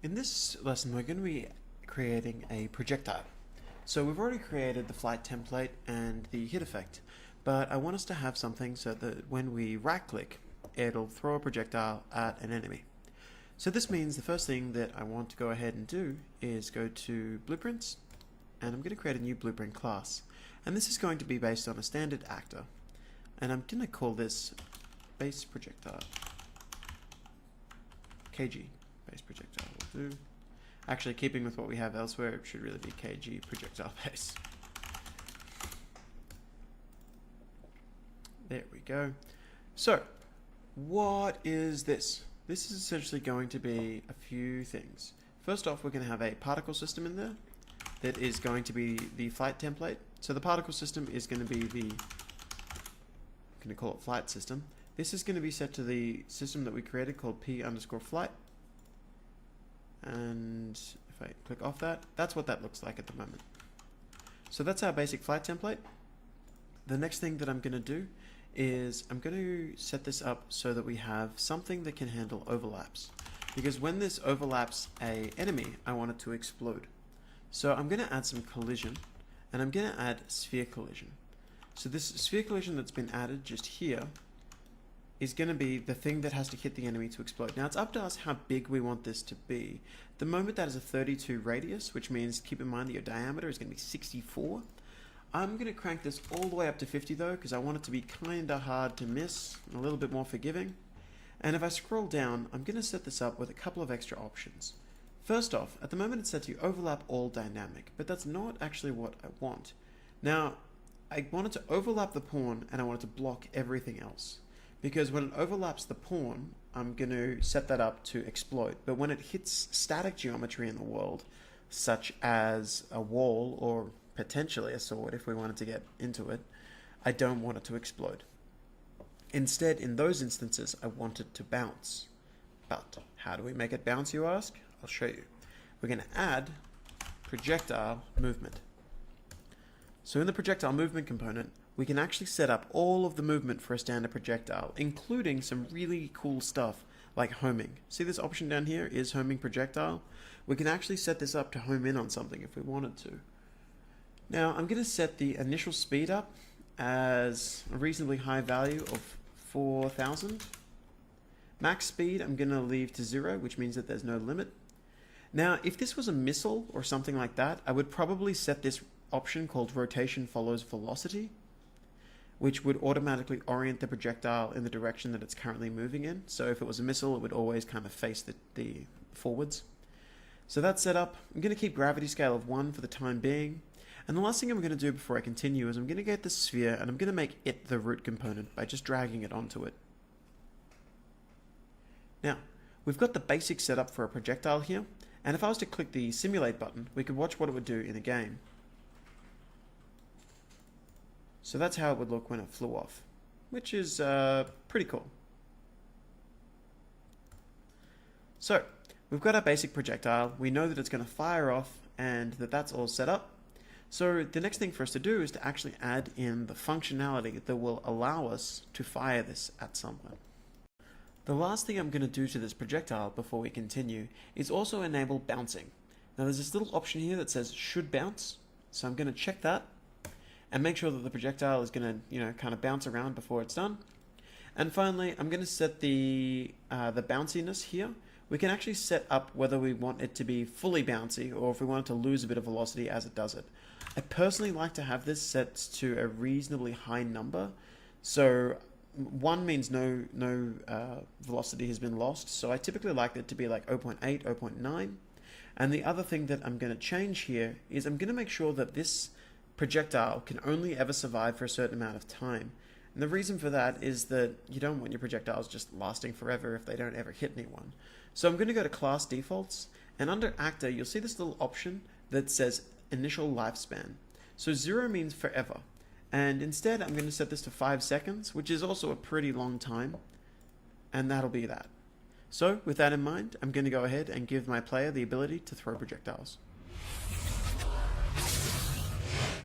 In this lesson, we're going to be creating a projectile. So we've already created the flight template and the hit effect, but I want us to have something so that when we right click, it'll throw a projectile at an enemy. So this means the first thing that I want to go ahead and do is go to blueprints, and I'm going to create a new blueprint class. And this is going to be based on a standard actor. And I'm going to call this base projectile. KG. Base projectile will do. Actually, keeping with what we have elsewhere, it should really be KG projectile base. There we go. So, what is this? This is essentially going to be a few things. First off, we're going to have a particle system in there that is going to be the flight template. So the particle system is going to be the, I'm going to call it flight system. This is going to be set to the system that we created called p_flight. And if I click off that, that's what that looks like at the moment. So that's our basic flight template. The next thing that I'm going to do is I'm going to set this up so that we have something that can handle overlaps. Because when this overlaps an enemy, I want it to explode. So I'm going to add some collision, and I'm going to add sphere collision. So this sphere collision that's been added just here is going to be the thing that has to hit the enemy to explode. Now it's up to us how big we want this to be. The moment that is a 32 radius, which means keep in mind that your diameter is going to be 64. I'm going to crank this all the way up to 50 though, because I want it to be kind of hard to miss, and a little bit more forgiving. And if I scroll down, I'm going to set this up with a couple of extra options. First off, at the moment it's set to overlap all dynamic, but that's not actually what I want. Now, I want it to overlap the pawn, and I want it to block everything else. Because when it overlaps the pawn, I'm going to set that up to explode. But when it hits static geometry in the world, such as a wall or potentially a sword if we wanted to get into it, I don't want it to explode. Instead, in those instances, I want it to bounce. But how do we make it bounce, you ask? I'll show you. We're going to add projectile movement. So in the projectile movement component, we can actually set up all of the movement for a standard projectile, including some really cool stuff like homing. See this option down here is homing projectile? We can actually set this up to home in on something if we wanted to. Now I'm going to set the initial speed up as a reasonably high value of 4,000. Max speed I'm going to leave to 0, which means that there's no limit. Now if this was a missile or something like that, I would probably set this option called rotation follows velocity, which would automatically orient the projectile in the direction that it's currently moving in. So if it was a missile, it would always kind of face the forwards. So that's set up. I'm going to keep gravity scale of 1 for the time being. And the last thing I'm going to do before I continue is I'm going to get the sphere, and I'm going to make it the root component by just dragging it onto it. Now, we've got the basic setup for a projectile here, and if I was to click the simulate button, we could watch what it would do in a game. So that's how it would look when it flew off, which is pretty cool. So we've got our basic projectile. We know that it's going to fire off and that that's all set up. So the next thing for us to do is to actually add in the functionality that will allow us to fire this at someone. The last thing I'm going to do to this projectile before we continue is also enable bouncing. Now there's this little option here that says should bounce. So I'm going to check that and make sure that the projectile is going to, kind of bounce around before it's done. And finally, I'm going to set the bounciness here. We can actually set up whether we want it to be fully bouncy or if we want it to lose a bit of velocity as it does it. I personally like to have this set to a reasonably high number. So 1 means no velocity has been lost. So I typically like it to be like 0.8, 0.9. And the other thing that I'm going to change here is I'm going to make sure that this projectile can only ever survive for a certain amount of time. And the reason for that is that you don't want your projectiles just lasting forever if they don't ever hit anyone. So I'm going to go to class defaults, and under actor you'll see this little option that says initial lifespan. So 0 means forever, and instead I'm going to set this to 5 seconds, which is also a pretty long time, and that'll be that. So with that in mind, I'm going to go ahead and give my player the ability to throw projectiles.